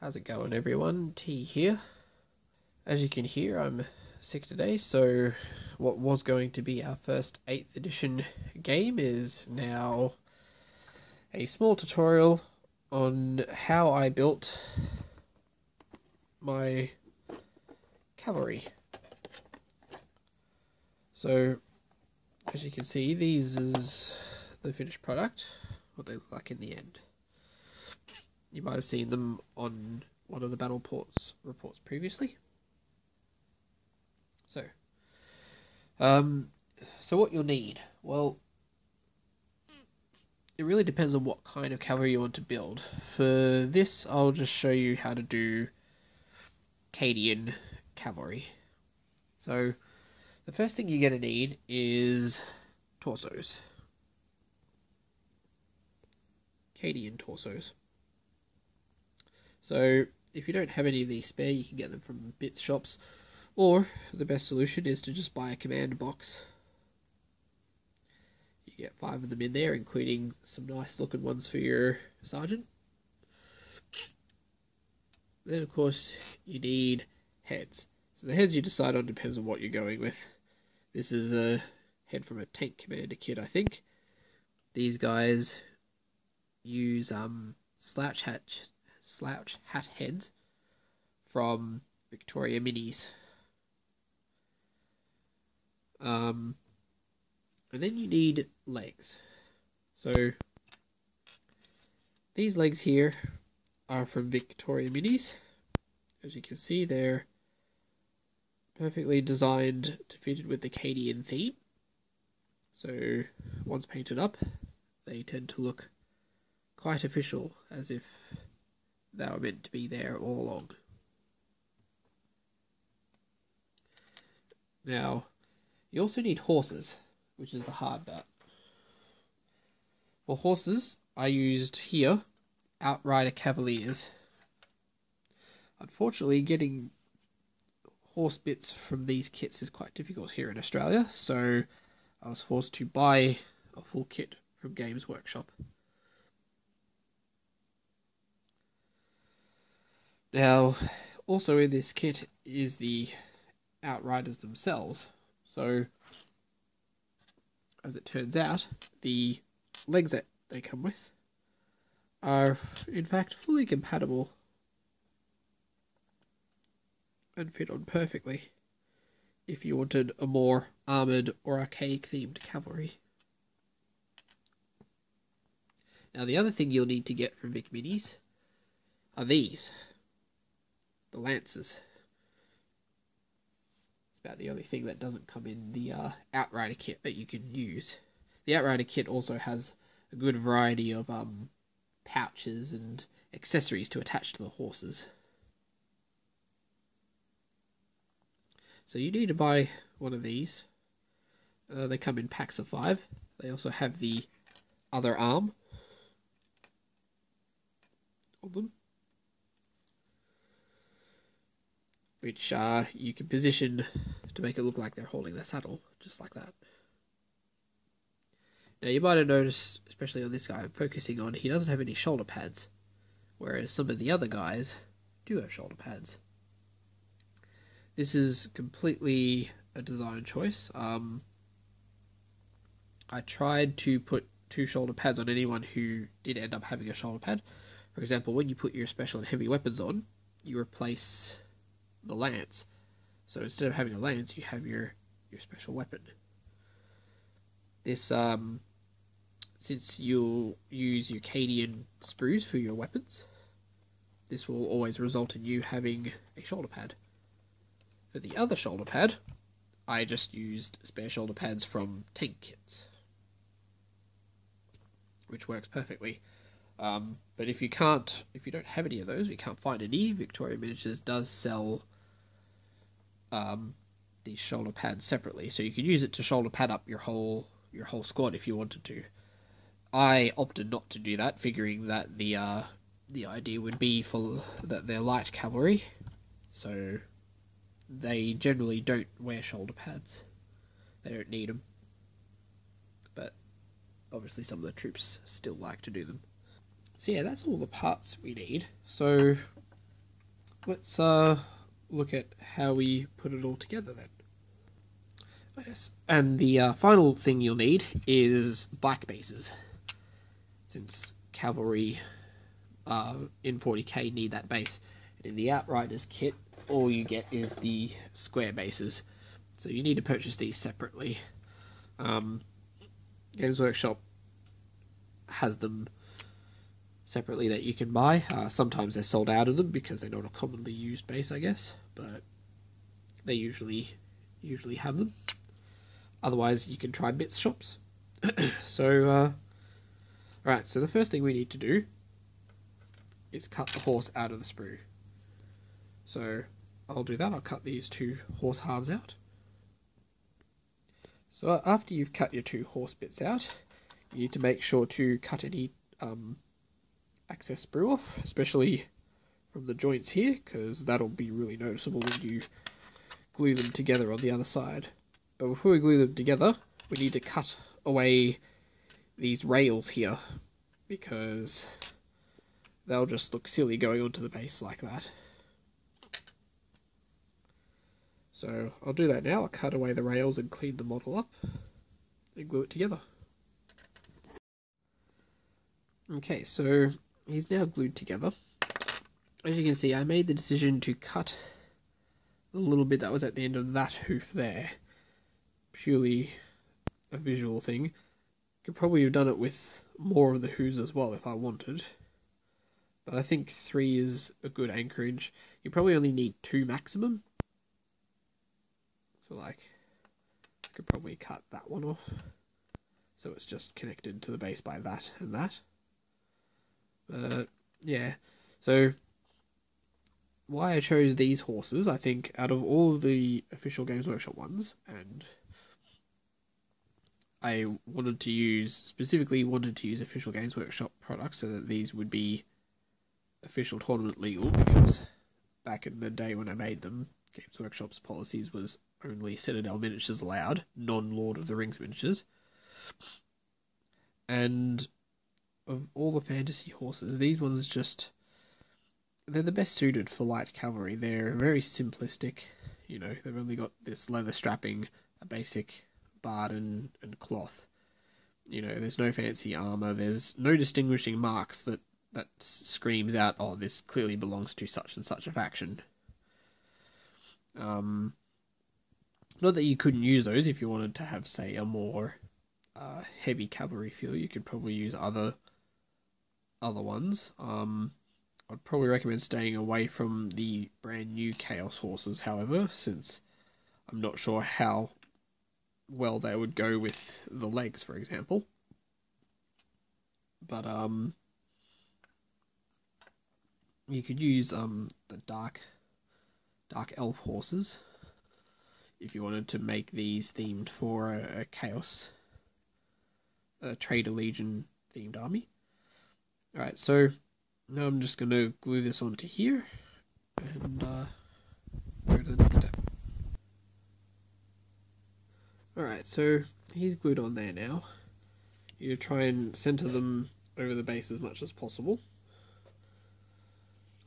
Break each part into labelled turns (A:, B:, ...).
A: How's it going, everyone? T here. As you can hear, I'm sick today, so what was going to be our first 8th edition game is now a small tutorial on how I built my cavalry. So, as you can see, these is the finished product, what they look like in the end. You might have seen them on one of the battle reports previously. So what you'll need, well, it really depends on what kind of cavalry you want to build. For this, I'll just show you how to do Cadian cavalry. So the first thing you're going to need is torsos. Cadian torsos. So if you don't have any of these spare, you can get them from bits shops, or the best solution is to just buy a command box. You get 5 of them in there, including some nice looking ones for your sergeant. Then of course you need heads. So the heads you decide on depends on what you're going with. This is a head from a tank commander kit, I think. These guys use slouch hat heads from Victoria Minis. And then you need legs. So these legs here are from Victoria Minis. As you can see, they're perfectly designed to fit in with the Cadian theme. So once painted up, they tend to look quite official, as if they were meant to be there all along. Now, you also need horses, which is the hard part. For horses, I used here Outrider Cavaliers. Unfortunately, getting horse bits from these kits is quite difficult here in Australia, so I was forced to buy a full kit from Games Workshop. Now, also in this kit is the Outriders themselves. So, as it turns out, the legs that they come with are in fact fully compatible and fit on perfectly if you wanted a more armoured or archaic themed cavalry. Now the other thing you'll need to get from Vic Minis are these, the Lancers. It's about the only thing that doesn't come in the Outrider kit that you can use. The Outrider kit also has a good variety of pouches and accessories to attach to the horses. So you need to buy one of these. They come in packs of 5. They also have the other arm on them, which you can position to make it look like they're holding their saddle, just like that. Now you might have noticed, especially on this guy I'm focusing on, he doesn't have any shoulder pads, whereas some of the other guys do have shoulder pads. This is completely a design choice. I tried to put 2 shoulder pads on anyone who did end up having a shoulder pad. For example, when you put your special and heavy weapons on, you replace the lance. So instead of having a lance, you have your special weapon. This, since you'll use your Cadian sprues for your weapons, this will always result in you having a shoulder pad. For the other shoulder pad, I just used spare shoulder pads from tank kits, which works perfectly. But if you don't have any of those, you can't find any, Victoria Miniatures does sell these shoulder pads separately, so you can use it to shoulder pad up your whole squad if you wanted to. I opted not to do that, figuring that the idea would be that they're light cavalry, so they generally don't wear shoulder pads. They don't need them, but obviously some of the troops still like to do them. So yeah, that's all the parts we need. So let's look at how we put it all together then. Yes, and the final thing you'll need is black bases, since cavalry in 40k need that base. In the Outriders kit, all you get is the square bases, so you need to purchase these separately. Games Workshop has them separately that you can buy. Sometimes they're sold out of them because they're not a commonly used base, I guess, but they usually have them. Otherwise, you can try bits shops. So, alright, so the first thing we need to do is cut the horse out of the sprue. So, I'll do that. I'll cut these two horse halves out. So, after you've cut your two horse bits out, you need to make sure to cut any excess sprue off, especially from the joints here, because that'll be really noticeable when you glue them together on the other side. But before we glue them together, we need to cut away these rails here, because they'll just look silly going onto the base like that. So I'll do that now. I'll cut away the rails and clean the model up and glue it together. Okay, so he's now glued together. As you can see, I made the decision to cut the little bit that was at the end of that hoof there. Purely a visual thing. Could probably have done it with more of the hooves as well if I wanted. But I think 3 is a good anchorage. You probably only need 2 maximum. So like, I could probably cut that one off. So it's just connected to the base by that and that. Yeah, so why I chose these horses, I think out of all of the official Games Workshop ones, and I specifically wanted to use official Games Workshop products so that these would be official tournament legal, because back in the day when I made them, Games Workshop's policies was only Citadel miniatures allowed, non-Lord of the Rings miniatures. And of all the fantasy horses, these ones they're the best suited for light cavalry. They're very simplistic, you know, they've only got this leather strapping, a basic bard and cloth. You know, there's no fancy armour, there's no distinguishing marks that screams out, oh, this clearly belongs to such and such a faction. Not that you couldn't use those if you wanted to have, say, a more heavy cavalry feel. You could probably use other ones. I'd probably recommend staying away from the brand new Chaos horses, however, since I'm not sure how well they would go with the legs, for example. But you could use the dark elf horses if you wanted to make these themed for a Chaos, a Trader Legion themed army. Alright, so now I'm just going to glue this onto here and go to the next step. Alright, so he's glued on there now. You try and center them over the base as much as possible.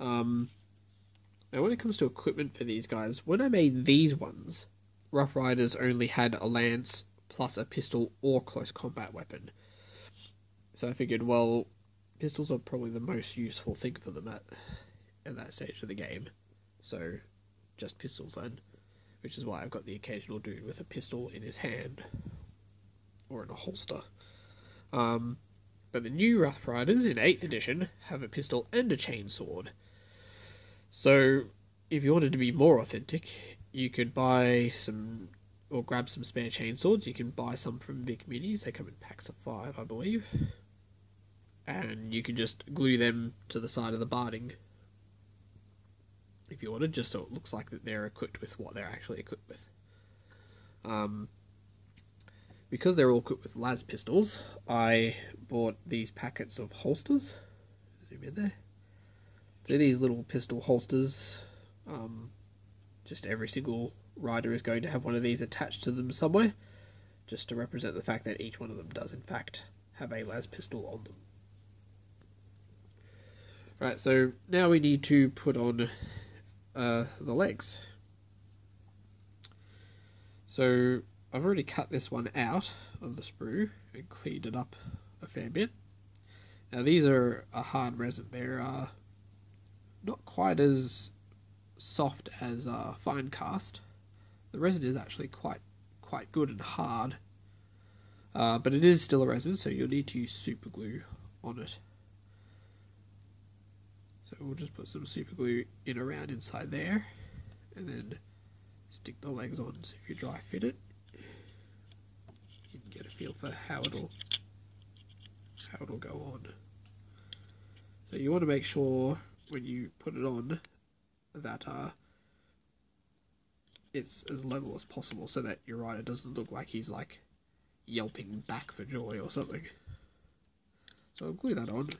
A: Now when it comes to equipment for these guys, when I made these ones, Rough Riders only had a lance plus a pistol or close combat weapon. So I figured, well, pistols are probably the most useful thing for them at that stage of the game. So just pistols then, which is why I've got the occasional dude with a pistol in his hand or in a holster. But the new Rough Riders in 8th edition have a pistol and a chainsword. So if you wanted to be more authentic, you could buy some, or grab some spare chainswords. You can buy some from Vic Minis. They come in packs of 5, I believe. And you can just glue them to the side of the barding if you wanted, just so it looks like that they're equipped with what they're actually equipped with. Because they're all equipped with las pistols, I bought these packets of holsters. Zoom in there. So these little pistol holsters, just every single rider is going to have one of these attached to them somewhere, just to represent the fact that each one of them does in fact have a las pistol on them. Right, so now we need to put on the legs. So I've already cut this one out of the sprue and cleaned it up a fair bit. Now these are a hard resin. They're not quite as soft as fine cast. The resin is actually quite good and hard, but it is still a resin, so you'll need to use super glue on it. So we'll just put some super glue in around inside there, and then stick the legs on. So if you dry fit it, you can get a feel for how it'll go on. So you want to make sure when you put it on that it's as level as possible, so that your rider doesn't look like he's like yelping back for joy or something. So I'll glue that on.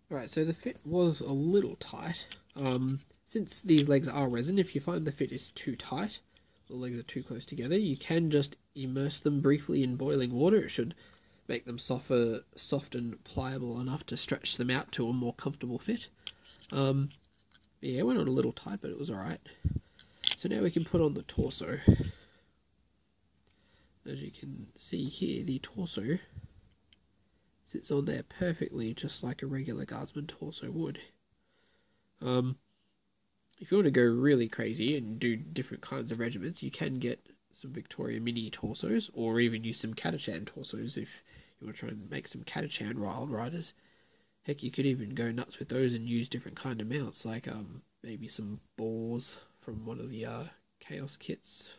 A: Alright, so the fit was a little tight. Since these legs are resin, if you find the fit is too tight, the legs are too close together, you can just immerse them briefly in boiling water. It should make them soft and pliable enough to stretch them out to a more comfortable fit. Yeah, it went on a little tight, but it was alright. So now we can put on the torso. As you can see here, the torso sits on there perfectly, just like a regular guardsman torso would. If you want to go really crazy and do different kinds of regiments, you can get some Victoria mini torsos, or even use some Catachan torsos if you want to try and make some Catachan wild riders. Heck, you could even go nuts with those and use different kind of mounts, like maybe some boars from one of the Chaos kits,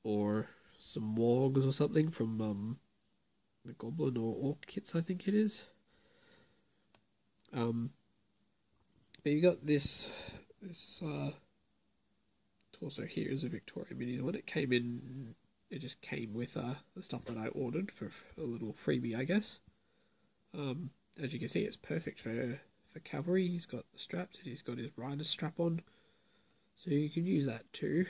A: or some wargs or something from the Goblin or Orc kits, I think it is. But you got this torso here is a Victoria Minis one. It just came with the stuff that I ordered for a little freebie, I guess. As you can see, it's perfect for cavalry. He's got the straps and he's got his rider's strap on, so you can use that too.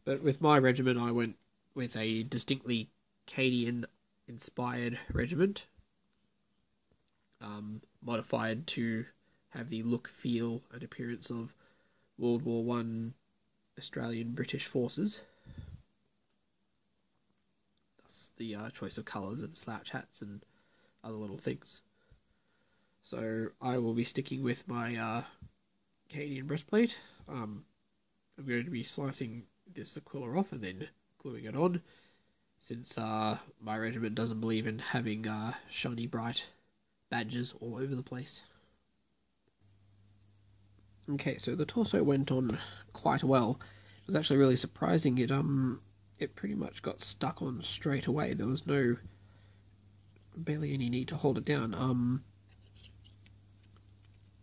A: But with my regiment, I went with a distinctly Cadian inspired regiment, modified to have the look, feel and appearance of World War One Australian British forces. That's the choice of colours and slouch hats and other little things. So I will be sticking with my Cadian breastplate. I'm going to be slicing this Aquila off and then gluing it on, since my regiment doesn't believe in having shiny bright badges all over the place. Okay, so the torso went on quite well. It was actually really surprising. It pretty much got stuck on straight away. There was barely any need to hold it down.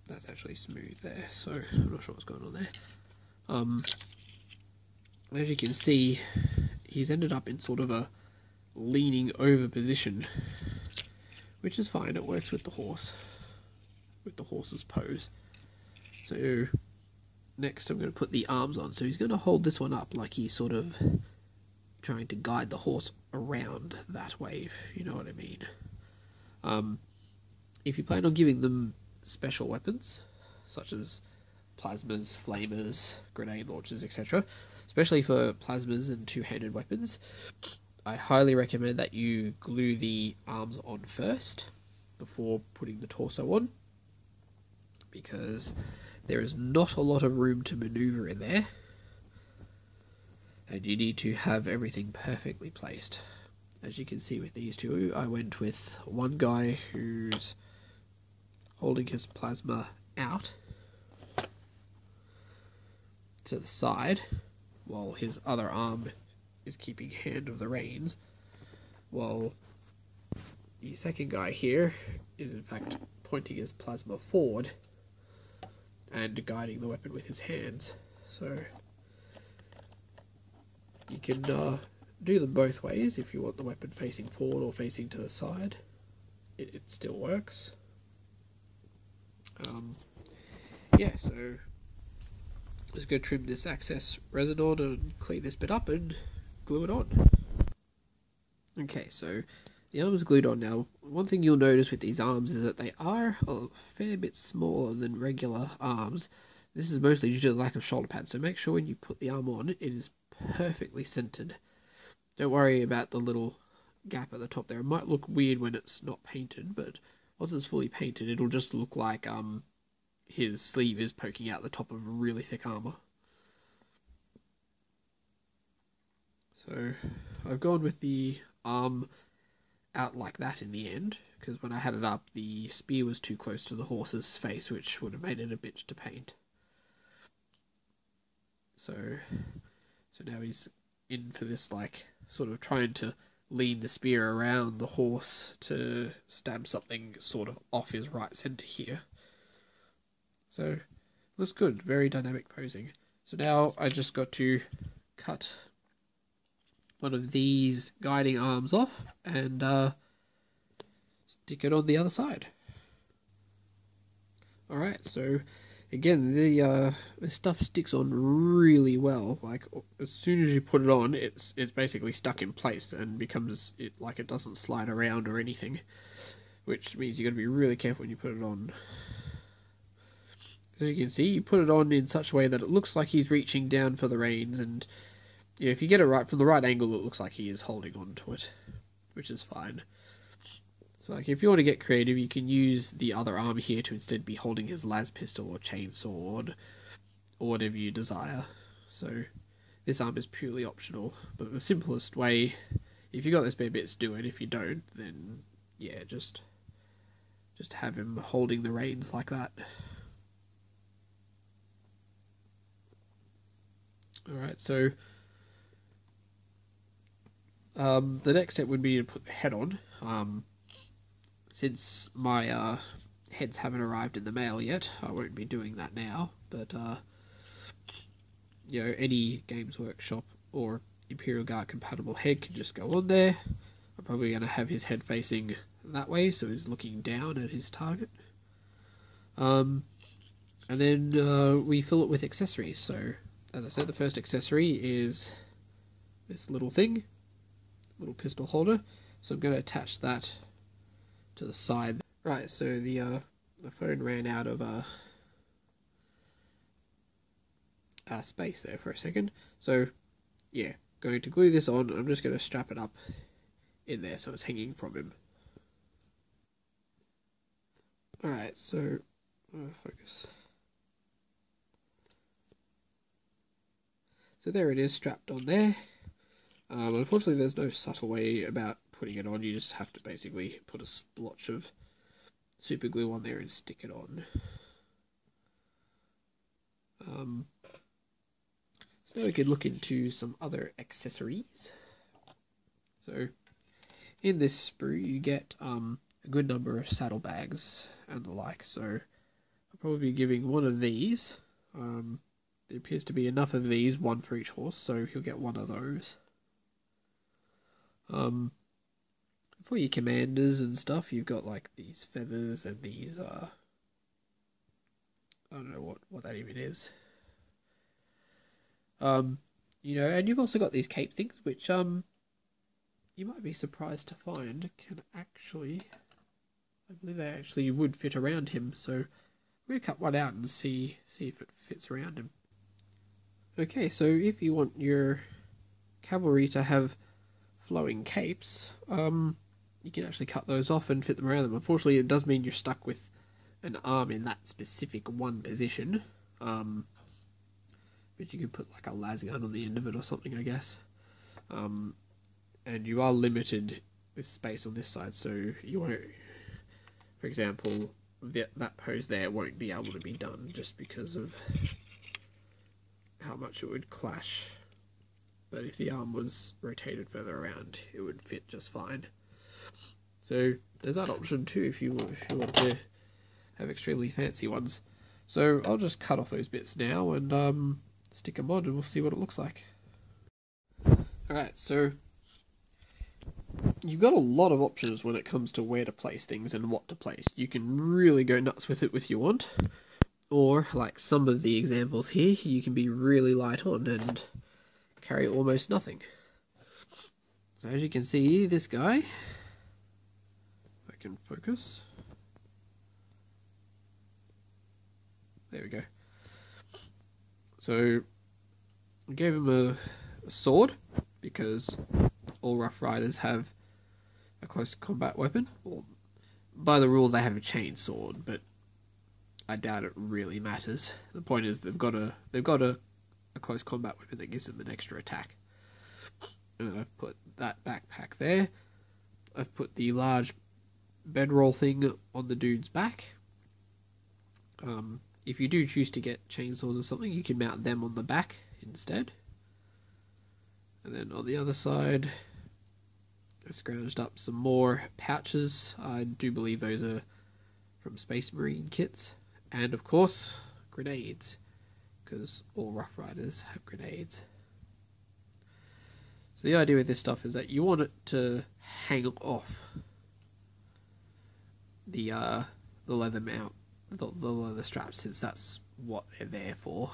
A: That's actually smooth there, so I'm not sure what's going on there. As you can see, he's ended up in sort of a leaning over position, which is fine. It works with the horse's pose. So next I'm going to put the arms on. So he's going to hold this one up like he's sort of trying to guide the horse around that way, if you know what I mean. If you plan on giving them special weapons, such as plasmas, flamers, grenade launchers, etc., especially for plasmas and two-handed weapons, I highly recommend that you glue the arms on first before putting the torso on, because there is not a lot of room to maneuver in there, and you need to have everything perfectly placed. As you can see with these two, I went with one guy who's holding his plasma out to the side, while his other arm is keeping hand of the reins, while the second guy here is in fact pointing his plasma forward and guiding the weapon with his hands. So you can do them both ways. If you want the weapon facing forward or facing to the side, it still works. Yeah, so let's go trim this excess resin on and clean this bit up and glue it on. Okay, so The arm is glued on now. One thing you'll notice with these arms is that they are a fair bit smaller than regular arms. This is mostly due to the lack of shoulder pads, so make sure when you put the arm on, it is perfectly centered. Don't worry about the little gap at the top there. It might look weird when it's not painted, but once it's fully painted, it'll just look like his sleeve is poking out the top of really thick armor. So I've gone with the arm out like that in the end, because when I had it up, the spear was too close to the horse's face, which would have made it a bitch to paint. So now he's in for this, like, sort of trying to lean the spear around the horse to stab something sort of off his right centre here. So, looks good, very dynamic posing. So now I just got to cut one of these guiding arms off and stick it on the other side. Alright, so again, the this stuff sticks on really well. Like, as soon as you put it on, it's basically stuck in place and becomes like it doesn't slide around or anything, which means you got to be really careful when you put it on. As you can see, you put it on in such a way that it looks like he's reaching down for the reins, and if you get it right from the right angle, it looks like he is holding on to it, which is fine. So, like, if you want to get creative, you can use the other arm here to instead be holding his las pistol or chainsword or whatever you desire. So this arm is purely optional, but the simplest way, if you got the spare bits, do it. If you don't, then yeah, just have him holding the reins like that. Alright, so the next step would be to put the head on. Since my heads haven't arrived in the mail yet, I won't be doing that now, but you know, any Games Workshop or Imperial Guard compatible head can just go on there. I'm probably going to have his head facing that way, so he's looking down at his target. And then we fill it with accessories. So, as I said, the first accessory is this little thing, little pistol holder. So I'm going to attach that to the side. Right, so the phone ran out of space there for a second. So yeah, going to glue this on. I'm just going to strap it up in there so it's hanging from him. Alright, so focus. So there it is, strapped on there. Unfortunately, there's no subtle way about putting it on. You just have to basically put a splotch of super glue on there and stick it on. So now we could look into some other accessories. So in this sprue, you get a good number of saddlebags and the like. So I'll probably be giving one of these. There appears to be enough of these, one for each horse, so he'll get one of those. For your commanders and stuff, you've got like these feathers and these, I don't know what that even is. You know, and you've also got these cape things, which, you might be surprised to find can actually, I believe they actually would fit around him, so I'm going to cut one out and see if it fits around him. Okay, so if you want your cavalry to have flowing capes, you can actually cut those off and fit them around them. Unfortunately, it does mean you're stuck with an arm in that specific one position, but you could put like a las gun on the end of it or something, I guess. And you are limited with space on this side, so you won't, for example, that pose there won't be able to be done just because of how much it would clash. But if the arm was rotated further around, it would fit just fine. So there's that option too if you want to have extremely fancy ones. So I'll just cut off those bits now and stick them on and we'll see what it looks like. Alright, so you've got a lot of options when it comes to where to place things and what to place. You can really go nuts with it if you want. Or, like some of the examples here, you can be really light on and carry almost nothing. So as you can see, this guy I can focus. There we go. So I gave him a sword, because all Rough Riders have a close combat weapon. Well, by the rules they have a chain sword, but I doubt it really matters. The point is they've got a close combat weapon that gives them an extra attack. And then I've put that backpack there. I've put the large bedroll thing on the dude's back. If you do choose to get chainsaws or something, you can mount them on the back instead. And then on the other side, I scrounged up some more pouches. I do believe those are from Space Marine kits. And of course, grenades, because all Rough Riders have grenades. So the idea with this stuff is that you want it to hang off the leather mount, the leather straps, since that's what they're there for.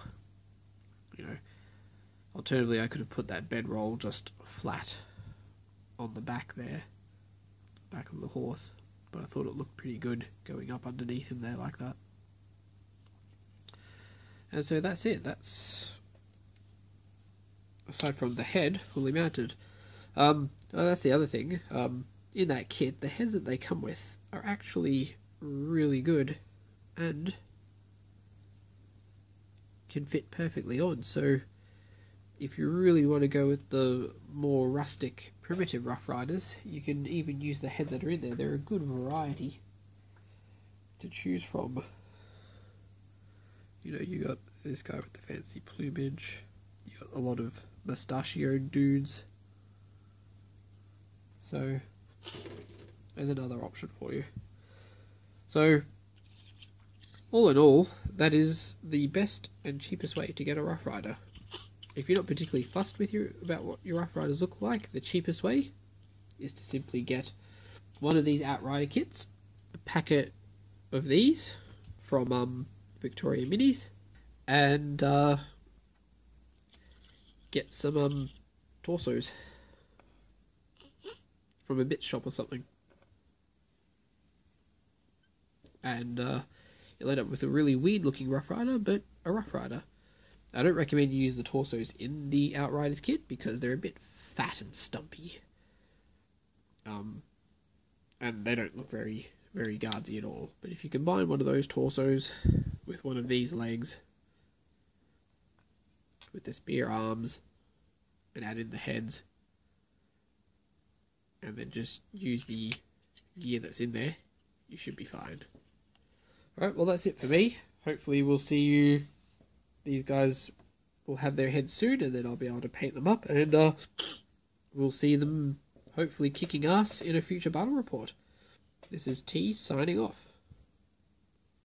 A: You know, alternatively, I could have put that bedroll just flat on the back there, back of the horse, but I thought it looked pretty good going up underneath him there like that. And so that's it. That's, aside from the head fully mounted. That's the other thing. In that kit, the heads that they come with are actually really good and can fit perfectly on. So if you really want to go with the more rustic, primitive Rough Riders, you can even use the heads that are in there. They're a good variety to choose from. You know, you got this guy with the fancy plumage. You got a lot of mustachioed dudes. So there's another option for you. So all in all, that is the best and cheapest way to get a Rough Rider. If you're not particularly fussed with about what your Rough Riders look like, the cheapest way is to simply get one of these Outrider kits, a packet of these from Victoria Minis, and get some torsos from a bit shop or something, and you'll end up with a really weird looking Rough Rider, but a Rough Rider. I don't recommend you use the torsos in the Outriders kit because they're a bit fat and stumpy, and they don't look very guardsy at all. But if you combine one of those torsos with one of these legs, with the spear arms, and add in the heads, and then just use the gear that's in there, you should be fine. Alright, well that's it for me. Hopefully we'll see you. These guys will have their heads soon, and then I'll be able to paint them up, and we'll see them hopefully kicking ass in a future battle report. This is T signing off.